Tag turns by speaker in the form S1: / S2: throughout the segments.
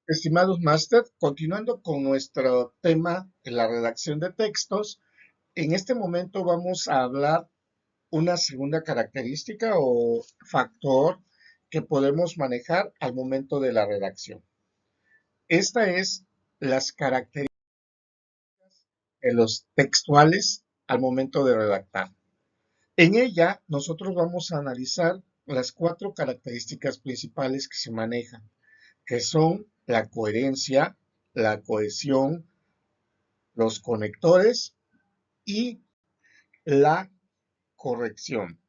S1: Estimados máster, continuando con nuestro tema de la redacción de textos, en este momento vamos a hablar una segunda característica o factor que podemos manejar al momento de la redacción. Esta es las características de los textuales al momento de redactar. En ella, nosotros vamos a analizar las cuatro características principales que se manejan, que son la coherencia, la cohesión, los conectores y la corrección,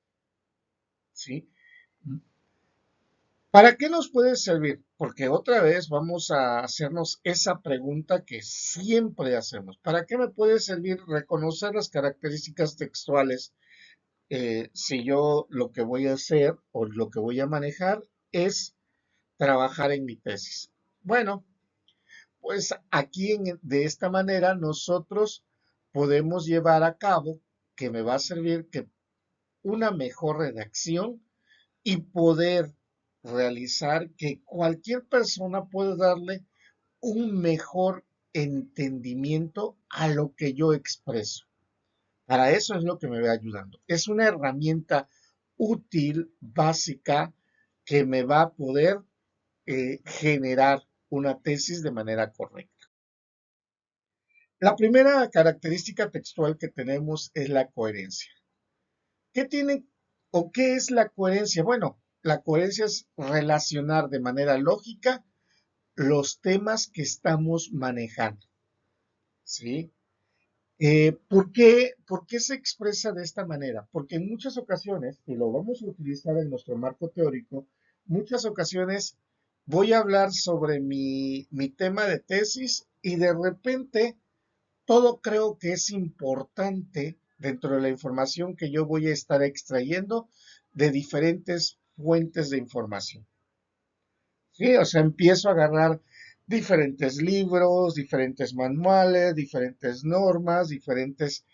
S1: ¿sí? ¿Para qué nos puede servir? Porque otra vez vamos a hacernos esa pregunta que siempre hacemos. ¿Para qué me puede servir reconocer las características textuales si yo lo que voy a hacer o lo que voy a manejar es trabajar en mi tesis? Bueno, pues aquí de esta manera nosotros podemos llevar a cabo que me va a servir que una mejor redacción y poder realizar que cualquier persona pueda darle un mejor entendimiento a lo que yo expreso. Para eso es lo que me va ayudando. Es una herramienta útil, básica, que me va a poder generar una tesis de manera correcta. La primera característica textual que tenemos es la coherencia. ¿Qué tiene o qué es la coherencia? Bueno, la coherencia es relacionar de manera lógica los temas que estamos manejando, ¿sí? ¿Por qué se expresa de esta manera? Porque en muchas ocasiones, y lo vamos a utilizar en nuestro marco teórico, muchas ocasiones voy a hablar sobre mi tema de tesis y de repente todo creo que es importante dentro de la información que yo voy a estar extrayendo de diferentes fuentes de información. Sí, o sea, empiezo a agarrar diferentes libros, diferentes manuales, diferentes normas, diferentes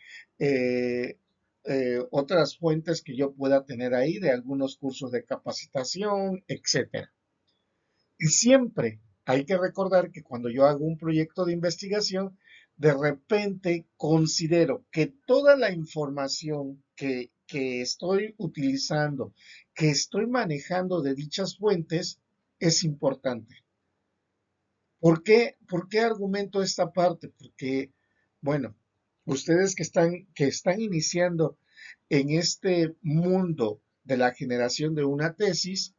S1: otras fuentes que yo pueda tener ahí de algunos cursos de capacitación, etcétera. Y siempre hay que recordar que cuando yo hago un proyecto de investigación, de repente considero que toda la información que estoy utilizando, que estoy manejando de dichas fuentes, es importante. ¿Por qué argumento esta parte? Porque, bueno, ustedes que están iniciando en este mundo de la generación de una tesis,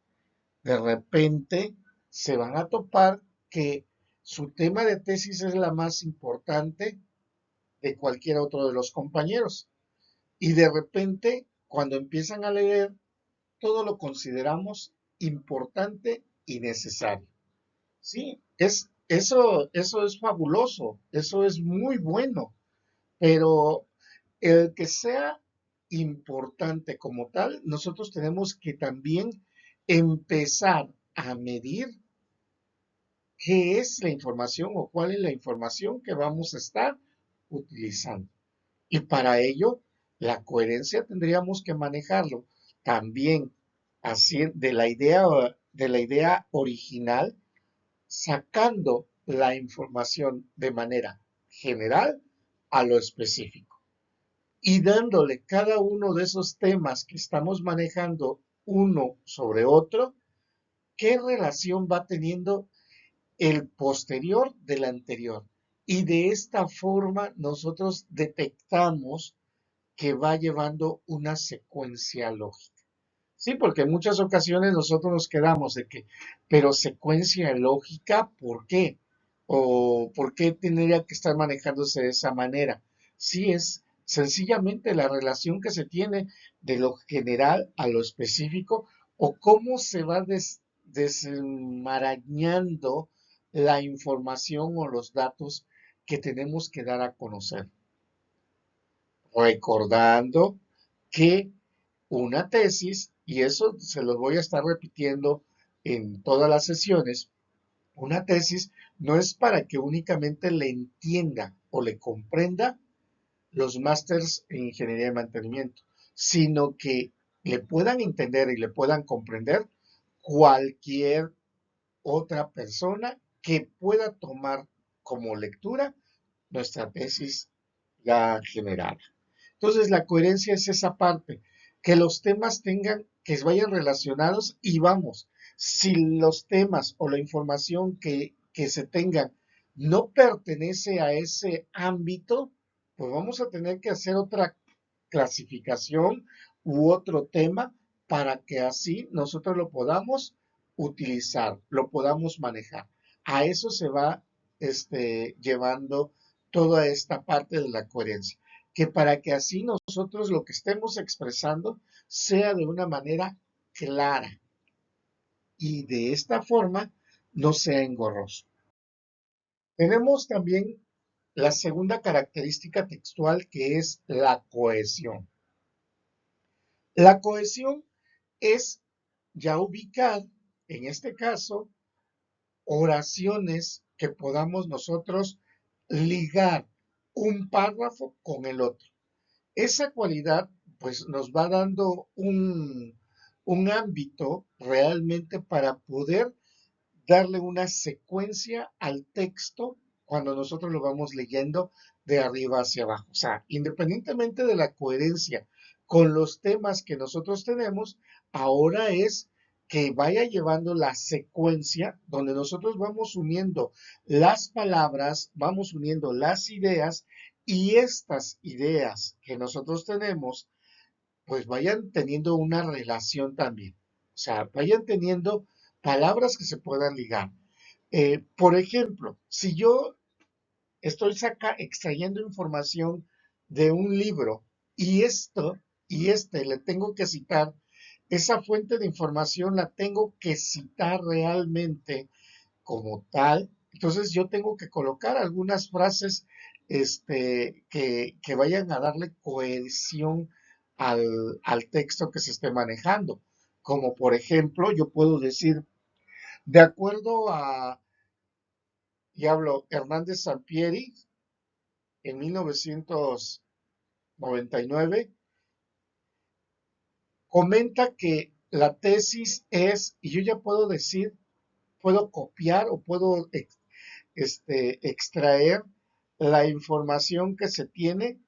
S1: de repente se van a topar que su tema de tesis es la más importante de cualquier otro de los compañeros. Y de repente, cuando empiezan a leer, todo lo consideramos importante y necesario. Sí, eso es fabuloso, eso es muy bueno, pero el que sea importante como tal, nosotros tenemos que también empezar a medir qué es la información o cuál es la información que vamos a estar utilizando. Y para ello, la coherencia tendríamos que manejarlo también así de la idea original, sacando la información de manera general a lo específico y dándole cada uno de esos temas que estamos manejando uno sobre otro, qué relación va teniendo el posterior del anterior. Y de esta forma nosotros detectamos que va llevando una secuencia lógica. Sí, porque en muchas ocasiones nosotros nos quedamos de que, pero secuencia lógica, ¿por qué? ¿O por qué tendría que estar manejándose de esa manera? Sí, es sencillamente la relación que se tiene de lo general a lo específico o cómo se va desmarañando la información o los datos que tenemos que dar a conocer. Recordando que una tesis, y eso se los voy a estar repitiendo en todas las sesiones, una tesis no es para que únicamente le entienda o le comprenda los másters en ingeniería de mantenimiento, sino que le puedan entender y le puedan comprender cualquier otra persona que pueda tomar como lectura nuestra tesis ya generada. Entonces, la coherencia es esa parte, que los temas tengan, que vayan relacionados y vamos, si los temas o la información que se tengan no pertenece a ese ámbito, pues vamos a tener que hacer otra clasificación u otro tema para que así nosotros lo podamos utilizar, lo podamos manejar. A eso se va llevando toda esta parte de la coherencia, que para que así nosotros lo que estemos expresando sea de una manera clara y de esta forma no sea engorroso. Tenemos también la segunda característica textual, que es la cohesión. La cohesión es ya ubicar, en este caso, oraciones que podamos nosotros ligar un párrafo con el otro. Esa cualidad pues nos va dando un ámbito realmente para poder darle una secuencia al texto cuando nosotros lo vamos leyendo de arriba hacia abajo. O sea, independientemente de la coherencia con los temas que nosotros tenemos, ahora es que vaya llevando la secuencia donde nosotros vamos uniendo las palabras, vamos uniendo las ideas y estas ideas que nosotros tenemos, pues vayan teniendo una relación también. O sea, vayan teniendo palabras que se puedan ligar. Por ejemplo, si yo estoy extrayendo información de un libro y le tengo que citar, esa fuente de información la tengo que citar realmente como tal, entonces yo tengo que colocar algunas frases que vayan a darle cohesión al texto que se esté manejando. Como por ejemplo, yo puedo decir, de acuerdo y hablo Hernández Sampieri, en 1999, comenta que la tesis es, y yo ya puedo decir, puedo copiar o puedo extraer la información que se tiene,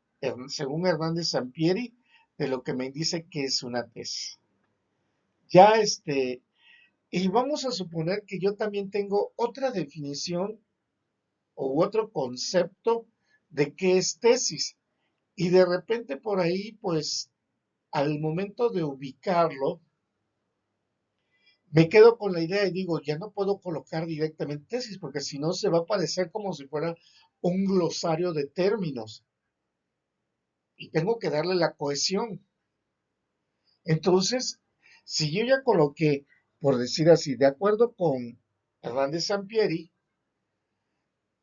S1: según Hernández Sampieri, de lo que me dice que es una tesis. Ya y vamos a suponer que yo también tengo otra definición u otro concepto de qué es tesis. Y de repente por ahí, pues, al momento de ubicarlo, me quedo con la idea y digo, ya no puedo colocar directamente tesis, porque si no se va a parecer como si fuera un glosario de términos. Y tengo que darle la cohesión. Entonces, si yo ya coloqué, por decir así, de acuerdo con Hernández Sampieri,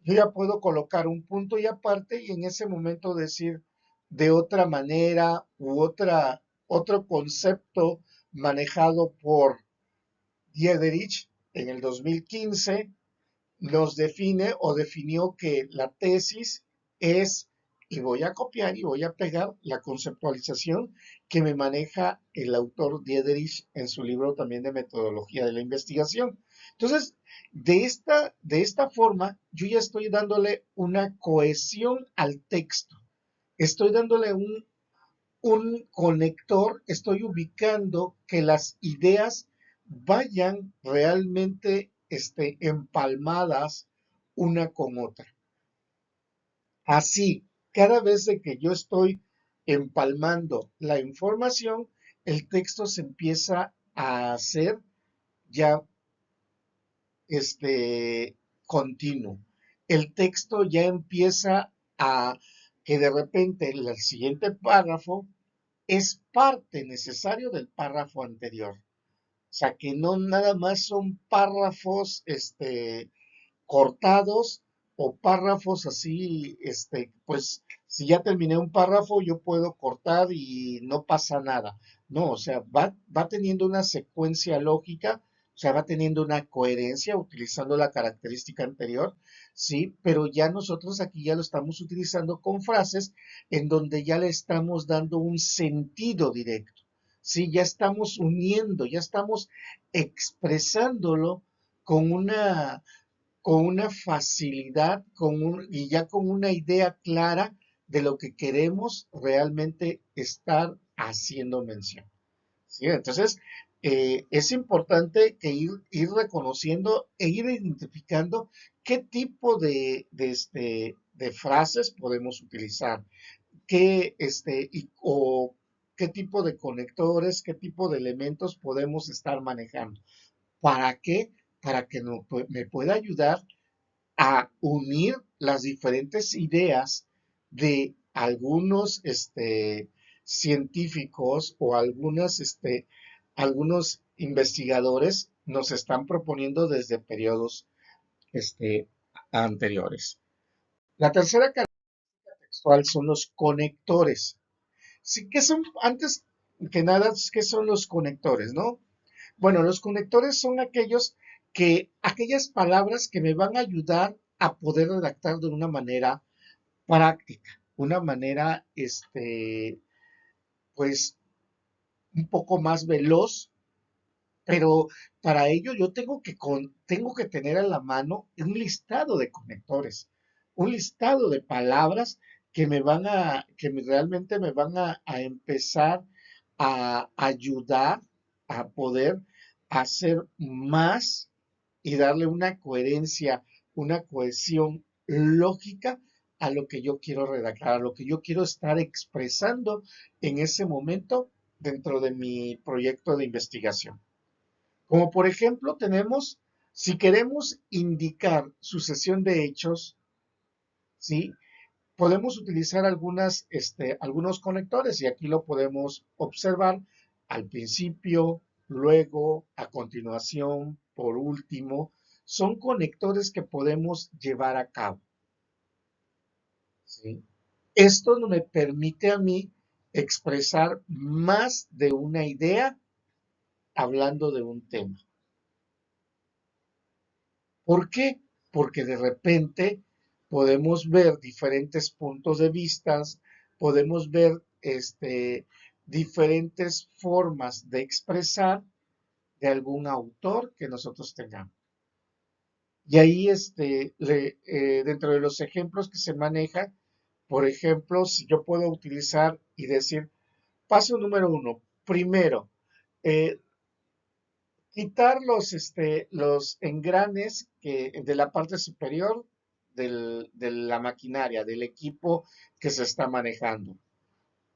S1: yo ya puedo colocar un punto y aparte y en ese momento decir de otra manera u otro concepto manejado por Diederich en el 2015 nos define o definió que la tesis es, y voy a copiar y voy a pegar la conceptualización que me maneja el autor Diederich en su libro también de metodología de la investigación. Entonces, de esta forma, yo ya estoy dándole una cohesión al texto. Estoy dándole un conector, estoy ubicando que las ideas vayan realmente empalmadas una con otra. Así, cada vez de que yo estoy empalmando la información, el texto se empieza a hacer ya continuo. El texto ya empieza a que de repente el siguiente párrafo es parte necesario del párrafo anterior. O sea, que no nada más son párrafos cortados o párrafos así, pues si ya terminé un párrafo, yo puedo cortar y no pasa nada. No, o sea, va teniendo una secuencia lógica, o sea, va teniendo una coherencia utilizando la característica anterior, sí, pero ya nosotros aquí ya lo estamos utilizando con frases en donde ya le estamos dando un sentido directo. Sí, ya estamos uniendo, ya estamos expresándolo con una con una facilidad y ya con una idea clara de lo que queremos realmente estar haciendo mención. ¿Sí? Entonces, es importante que ir reconociendo e ir identificando qué tipo de frases podemos utilizar, o qué tipo de conectores, qué tipo de elementos podemos estar manejando. ¿Para qué? Para que me pueda ayudar a unir las diferentes ideas de algunos científicos o algunos investigadores nos están proponiendo desde periodos este, anteriores. La tercera característica textual son los conectores. Sí, ¿qué son? Antes que nada, ¿qué son los conectores, no? Bueno, los conectores son aquellas palabras que me van a ayudar a poder redactar de una manera práctica, una manera, pues, un poco más veloz, pero para ello yo tengo que tener a la mano un listado de conectores, un listado de palabras realmente me van a empezar a ayudar a poder hacer más y darle una coherencia, una cohesión lógica a lo que yo quiero redactar, a lo que yo quiero estar expresando en ese momento dentro de mi proyecto de investigación. Como por ejemplo si queremos indicar sucesión de hechos, ¿sí? Podemos utilizar algunos conectores y aquí lo podemos observar al principio, luego, a continuación, por último. Son conectores que podemos llevar a cabo, ¿sí? Esto me permite a mí expresar más de una idea hablando de un tema. ¿Por qué? Porque de repente podemos ver diferentes puntos de vista, podemos ver diferentes formas de expresar de algún autor que nosotros tengamos. Y ahí, dentro de los ejemplos que se manejan, por ejemplo, si yo puedo utilizar y decir, paso número 1, primero, eh, quitar los engranes de la parte superior de la maquinaria, del equipo que se está manejando.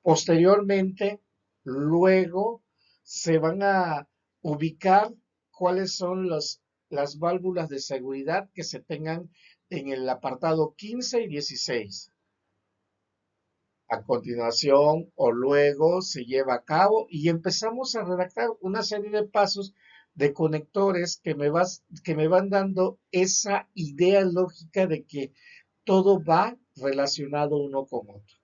S1: Posteriormente, luego se van a ubicar cuáles son las válvulas de seguridad que se tengan en el apartado 15 y 16. A continuación o luego se lleva a cabo y empezamos a redactar una serie de pasos de conectores que me van dando esa idea lógica de que todo va relacionado uno con otro.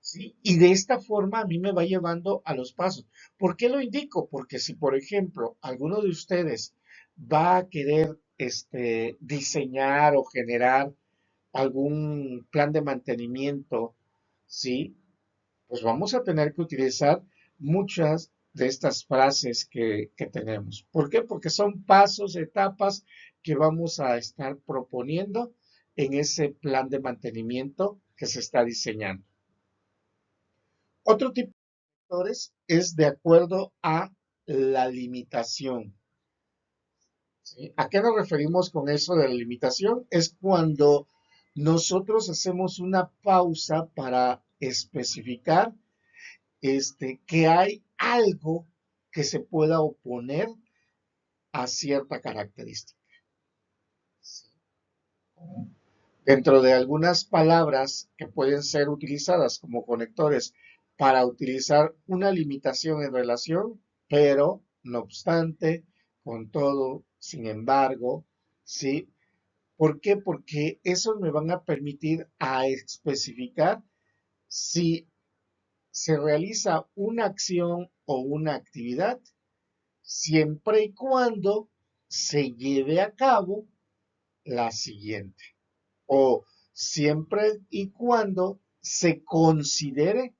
S1: ¿Sí? Y de esta forma a mí me va llevando a los pasos. ¿Por qué lo indico? Porque si, por ejemplo, alguno de ustedes va a querer diseñar o generar algún plan de mantenimiento, ¿sí? Pues vamos a tener que utilizar muchas de estas frases que tenemos. ¿Por qué? Porque son pasos, etapas que vamos a estar proponiendo en ese plan de mantenimiento que se está diseñando. Otro tipo de factores es de acuerdo a la limitación. ¿Sí? ¿A qué nos referimos con eso de la limitación? Es cuando nosotros hacemos una pausa para especificar que hay algo que se pueda oponer a cierta característica. Dentro de algunas palabras que pueden ser utilizadas como conectores para utilizar una limitación en relación, pero no obstante, con todo, sin embargo, ¿sí? ¿Por qué? Porque eso me van a permitir a especificar si se realiza una acción o una actividad siempre y cuando se lleve a cabo la siguiente o siempre y cuando se considere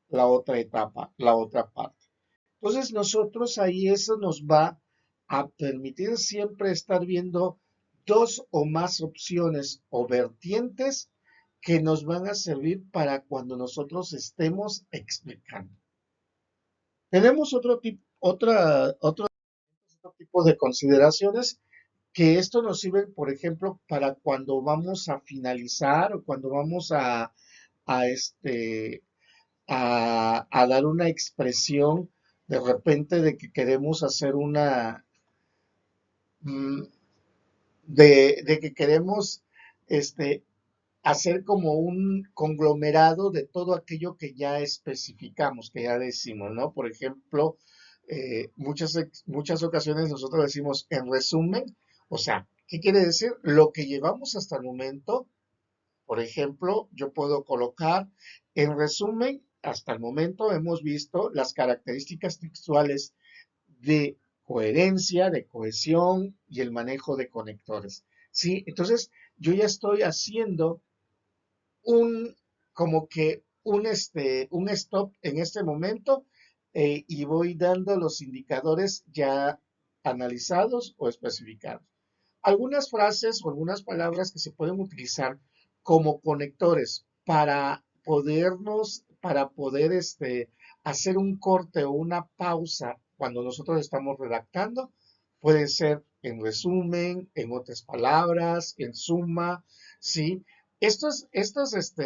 S1: la otra etapa, la otra parte. Entonces nosotros ahí eso nos va a permitir siempre estar viendo dos o más opciones o vertientes que nos van a servir para cuando nosotros estemos explicando. Tenemos otro tipo de consideraciones que esto nos sirve, por ejemplo, para cuando vamos a finalizar o cuando vamos a, este, a dar una expresión de repente de que queremos hacer mm, de que queremos este, hacer como un conglomerado de todo aquello que ya especificamos, que ya decimos, ¿no? Por ejemplo, muchas ocasiones nosotros decimos en resumen, o sea, ¿qué quiere decir? Lo que llevamos hasta el momento, por ejemplo, yo puedo colocar, en resumen, hasta el momento hemos visto las características textuales de coherencia, de cohesión y el manejo de conectores. ¿Sí? Entonces, yo ya estoy haciendo un, como que un stop en este momento y voy dando los indicadores ya analizados o especificados. Algunas frases o algunas palabras que se pueden utilizar como conectores para poder hacer un corte o una pausa cuando nosotros estamos redactando, pueden ser en resumen, en otras palabras, en suma, ¿sí? Estos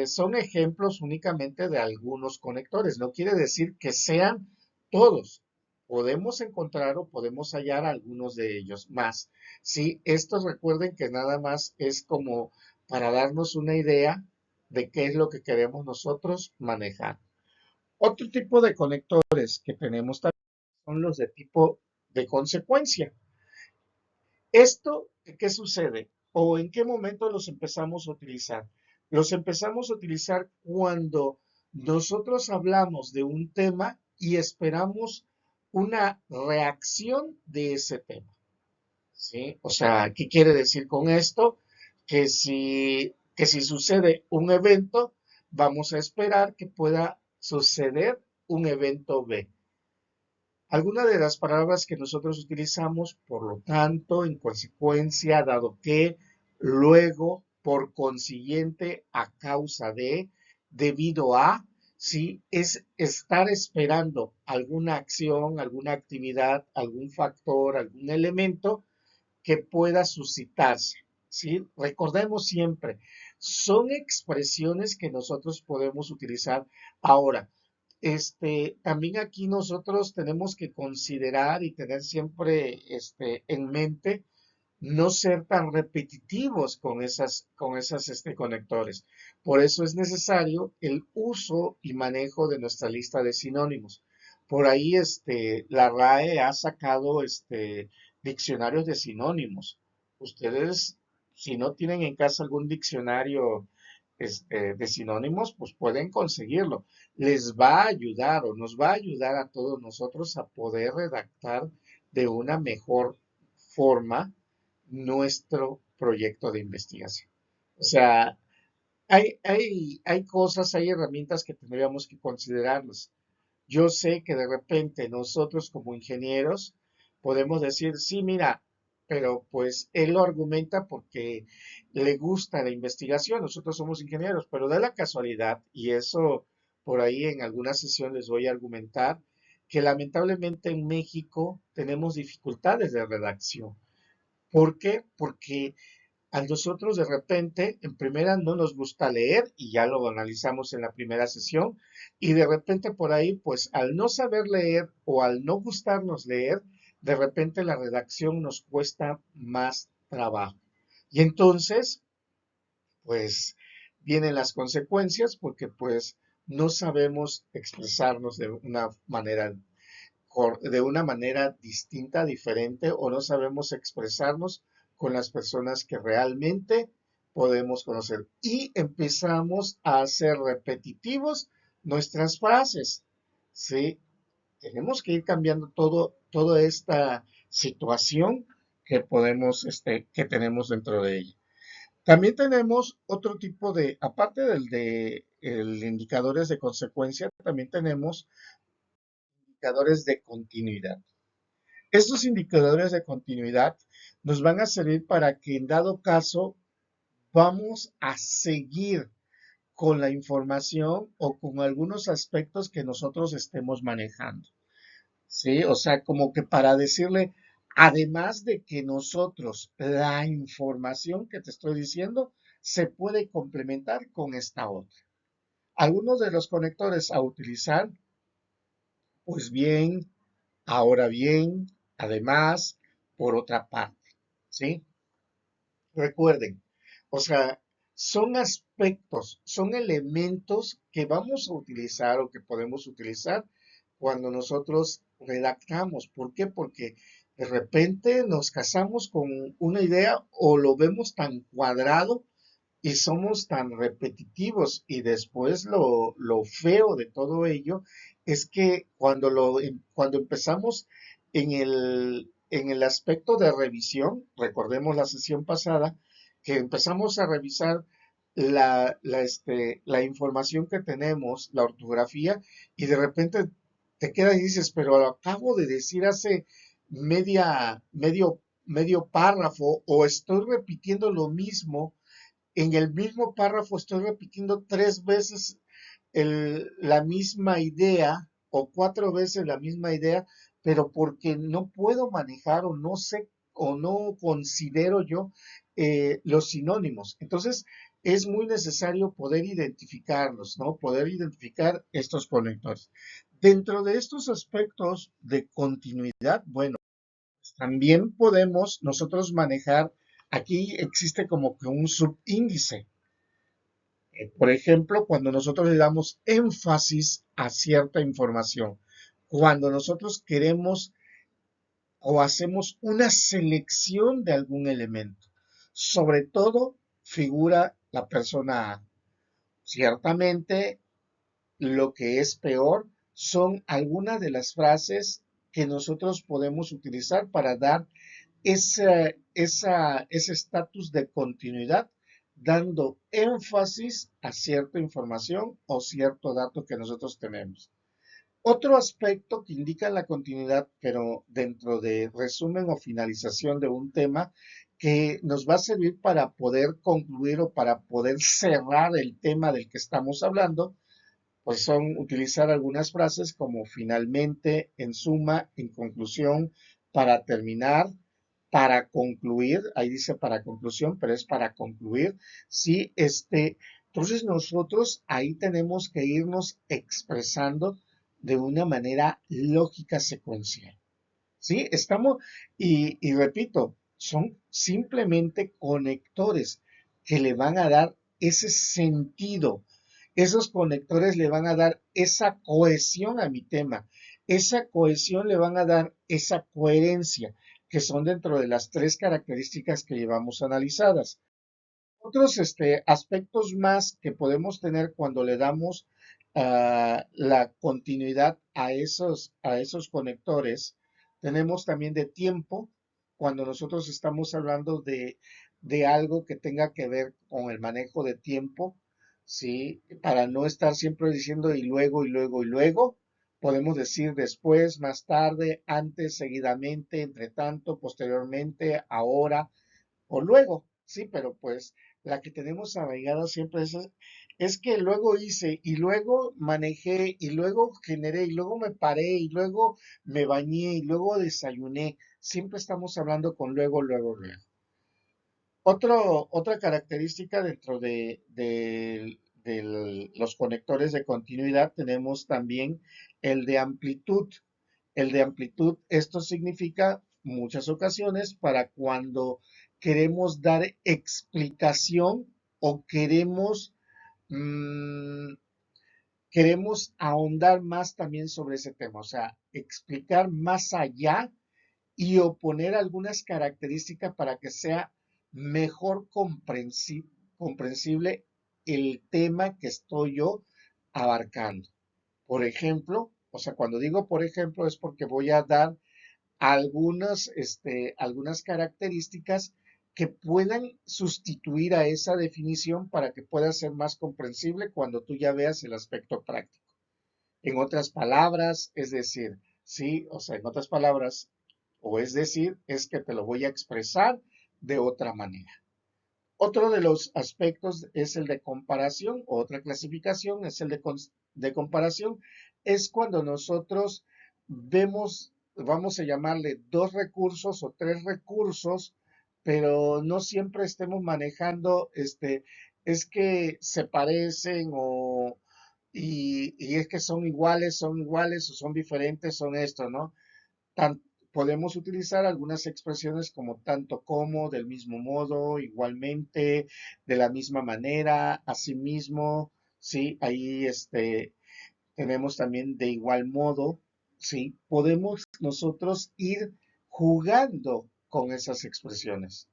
S1: son ejemplos únicamente de algunos conectores, no quiere decir que sean todos. Podemos encontrar o podemos hallar algunos de ellos más. Sí, estos recuerden que nada más es como para darnos una idea de qué es lo que queremos nosotros manejar. Otro tipo de conectores que tenemos también son los de tipo de consecuencia. ¿Esto qué sucede? ¿O en qué momento los empezamos a utilizar? Los empezamos a utilizar cuando nosotros hablamos de un tema y esperamos una reacción de ese tema. ¿Sí? O sea, ¿qué quiere decir con esto? Que si sucede un evento, vamos a esperar que pueda suceder un evento B. Algunas de las palabras que nosotros utilizamos, por lo tanto, en consecuencia, dado que, luego, por consiguiente, a causa de, debido a, sí, es estar esperando alguna acción, alguna actividad, algún factor, algún elemento que pueda suscitarse, ¿sí? Recordemos siempre, son expresiones que nosotros podemos utilizar. Ahora, también aquí nosotros tenemos que considerar y tener siempre en mente no ser tan repetitivos con esas conectores. Por eso es necesario el uso y manejo de nuestra lista de sinónimos. Por ahí la RAE ha sacado diccionarios de sinónimos. Ustedes, si no tienen en casa algún diccionario de sinónimos, pues pueden conseguirlo. Les va a ayudar o nos va a ayudar a todos nosotros a poder redactar de una mejor forma nuestro proyecto de investigación. O sea, hay cosas, hay herramientas que tendríamos que considerarlas. Yo sé que de repente nosotros como ingenieros podemos decir, sí, mira, pero pues él lo argumenta porque le gusta la investigación, nosotros somos ingenieros, pero da la casualidad, y eso por ahí en alguna sesión les voy a argumentar, que lamentablemente en México tenemos dificultades de redacción. ¿Por qué? Porque a nosotros de repente, en primera, no nos gusta leer y ya lo analizamos en la primera sesión, y de repente por ahí, pues al no saber leer o al no gustarnos leer, de repente la redacción nos cuesta más trabajo. Y entonces, pues vienen las consecuencias porque pues no sabemos expresarnos de una manera distinta, diferente, o no sabemos expresarnos con las personas que realmente podemos conocer. Y empezamos a hacer repetitivos nuestras frases, ¿sí? Tenemos que ir cambiando toda esta situación que tenemos dentro de ella. También tenemos otro tipo aparte el indicadores de consecuencia, también tenemos indicadores de continuidad. Estos indicadores de continuidad nos van a servir para que en dado caso vamos a seguir con la información o con algunos aspectos que nosotros estemos manejando. ¿Sí? O sea, como que para decirle, además de que nosotros, la información que te estoy diciendo, se puede complementar con esta otra. Algunos de los conectores a utilizar, pues bien, ahora bien, además, por otra parte, ¿sí? Recuerden, o sea, son aspectos, son elementos que vamos a utilizar o que podemos utilizar cuando nosotros redactamos. ¿Por qué? Porque de repente nos casamos con una idea o lo vemos tan cuadrado y somos tan repetitivos y después lo feo de todo ello es que cuando empezamos en el aspecto de revisión, recordemos la sesión pasada, que empezamos a revisar la información que tenemos, la ortografía, y de repente te quedas y dices, pero lo acabo de decir hace medio párrafo o estoy repitiendo lo mismo en el mismo párrafo estoy repitiendo 3 veces la misma idea o 4 veces la misma idea, pero porque no puedo manejar o no sé o no considero yo los sinónimos. Entonces, es muy necesario poder identificarlos, ¿no? Poder identificar estos conectores. Dentro de estos aspectos de continuidad, bueno, también podemos nosotros manejar, aquí existe como que un subíndice. Por ejemplo, cuando nosotros le damos énfasis a cierta información, cuando nosotros queremos o hacemos una selección de algún elemento, sobre todo figura la persona A. Ciertamente, lo que es peor son algunas de las frases que nosotros podemos utilizar para dar ese estatus de continuidad, dando énfasis a cierta información o cierto dato que nosotros tenemos. Otro aspecto que indica la continuidad, pero dentro de resumen o finalización de un tema, que nos va a servir para poder concluir o para poder cerrar el tema del que estamos hablando, pues son utilizar algunas frases como finalmente, en suma, en conclusión, para terminar, para concluir, ahí dice para conclusión, pero es para concluir, sí, entonces nosotros ahí tenemos que irnos expresando de una manera lógica secuencial, ¿sí? Y repito, son simplemente conectores que le van a dar ese sentido. Esos conectores le van a dar esa cohesión a mi tema. Esa cohesión le van a dar esa coherencia, que son dentro de las 3 características que llevamos analizadas. Otros aspectos más que podemos tener cuando le damos la continuidad a esos conectores, tenemos también de tiempo, cuando nosotros estamos hablando de algo que tenga que ver con el manejo de tiempo, ¿sí? Para no estar siempre diciendo y luego, y luego, y luego, podemos decir después, más tarde, antes, seguidamente, entre tanto, posteriormente, ahora o luego, sí, pero pues la que tenemos arraigada siempre es que luego hice y luego manejé y luego generé y luego me paré y luego me bañé y luego desayuné. Siempre estamos hablando con luego, luego, luego. Otra característica dentro de los conectores de continuidad tenemos también el de amplitud. El de amplitud, esto significa muchas ocasiones para cuando queremos dar explicación o mm, queremos ahondar más también sobre ese tema, o sea, explicar más allá y oponer algunas características para que sea mejor comprensible el tema que estoy yo abarcando. Por ejemplo, o sea, cuando digo por ejemplo es porque voy a dar algunas características que puedan sustituir a esa definición para que pueda ser más comprensible cuando tú ya veas el aspecto práctico. En otras palabras, es decir, sí, o sea, en otras palabras, o es decir, es que te lo voy a expresar de otra manera. Otro de los aspectos es el de comparación, otra clasificación es el de comparación, es cuando nosotros vemos, vamos a llamarle dos recursos o tres recursos, pero no siempre estemos manejando, es que se parecen y es que son iguales o son diferentes, son esto, ¿no? Podemos utilizar algunas expresiones como tanto como, del mismo modo, igualmente, de la misma manera, asimismo, ¿sí? Ahí tenemos también de igual modo, ¿sí? Podemos nosotros ir jugando con esas expresiones.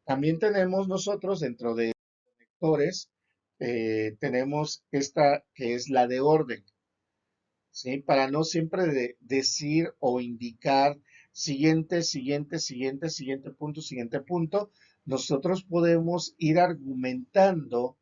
S1: También tenemos nosotros dentro de actores, tenemos esta que es la de orden. ¿Sí? Para no siempre decir o indicar siguiente punto, nosotros podemos ir argumentando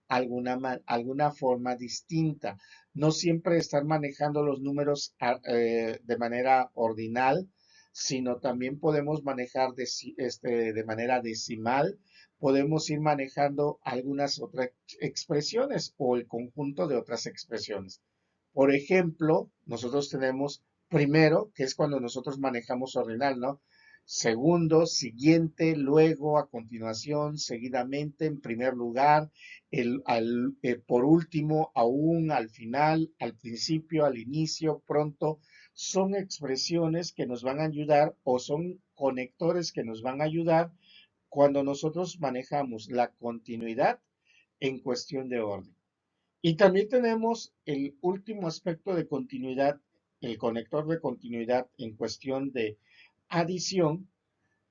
S1: alguna forma distinta. No siempre estar manejando los números de manera ordinal, sino también podemos manejar de manera decimal. Podemos ir manejando algunas otras expresiones o el conjunto de otras expresiones. Por ejemplo, nosotros tenemos primero, que es cuando nosotros manejamos ordinal, ¿no? Segundo, siguiente, luego, a continuación, seguidamente, en primer lugar, por último, aún, al final, al principio, al inicio, pronto, son expresiones que nos van a ayudar o son conectores que nos van a ayudar cuando nosotros manejamos la continuidad en cuestión de orden. Y también tenemos el último aspecto de continuidad, el conector de continuidad en cuestión de adición.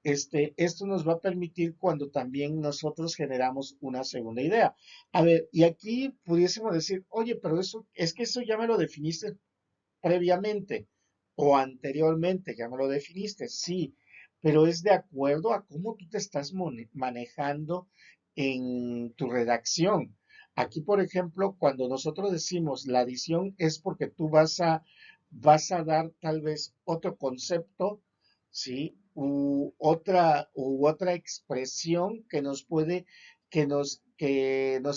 S1: Esto nos va a permitir cuando también nosotros generamos una segunda idea. A ver, y aquí pudiésemos decir, oye, pero eso es que eso ya me lo definiste previamente o anteriormente, ya me lo definiste, sí, pero es de acuerdo a cómo tú te estás manejando en tu redacción. Aquí, por ejemplo, cuando nosotros decimos la adición es porque tú vas a dar tal vez otro concepto, ¿sí? U otra expresión que nos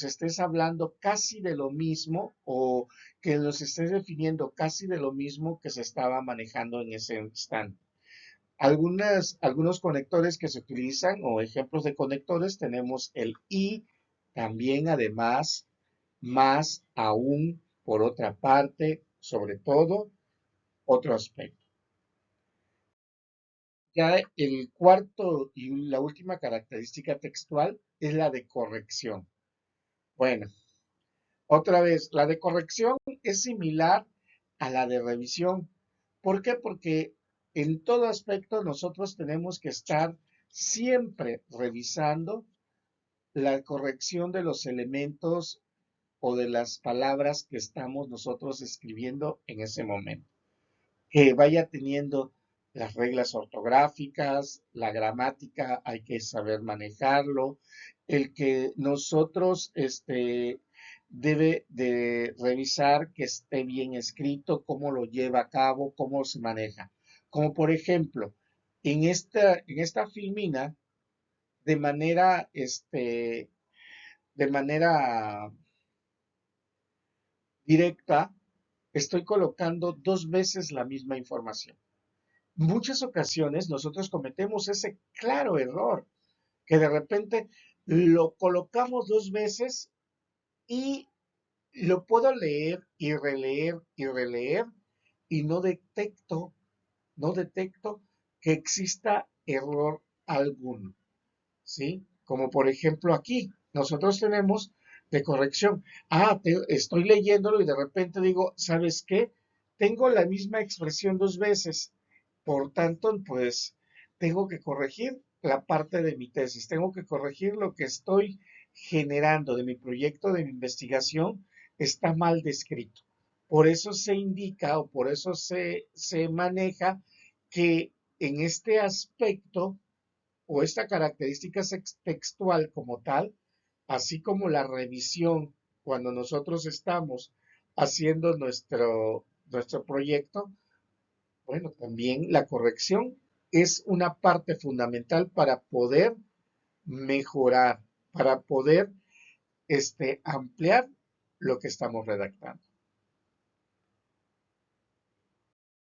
S1: estés hablando casi de lo mismo o que nos estés definiendo casi de lo mismo que se estaba manejando en ese instante. Algunos conectores que se utilizan o ejemplos de conectores tenemos el y, también además, más, aún, por otra parte, sobre todo, otro aspecto. Ya el cuarto y la última característica textual es la de corrección. Bueno, otra vez, la de corrección es similar a la de revisión. ¿Por qué? Porque en todo aspecto nosotros tenemos que estar siempre revisando la corrección de los elementos o de las palabras que estamos nosotros escribiendo en ese momento. Que vaya teniendo las reglas ortográficas, la gramática, hay que saber manejarlo, el que nosotros debe de revisar que esté bien escrito, cómo lo lleva a cabo, cómo se maneja. Como por ejemplo, en esta filmina, de manera, de manera directa, estoy colocando dos veces la misma información. Muchas ocasiones nosotros cometemos ese claro error, que de repente lo colocamos dos veces y lo puedo leer y releer y no detecto que exista error alguno, ¿sí? Como por ejemplo aquí, nosotros tenemos de corrección. Estoy leyéndolo y de repente digo, ¿sabes qué? Tengo la misma expresión dos veces. Por tanto, pues tengo que corregir la parte de mi tesis, tengo que corregir lo que estoy generando de mi proyecto de mi investigación, está mal descrito. Por eso se indica o por eso se maneja que en este aspecto o esta característica textual como tal, así como la revisión cuando nosotros estamos haciendo nuestro proyecto, Bueno, también la corrección es una parte fundamental para poder mejorar, para poder ampliar lo que estamos redactando.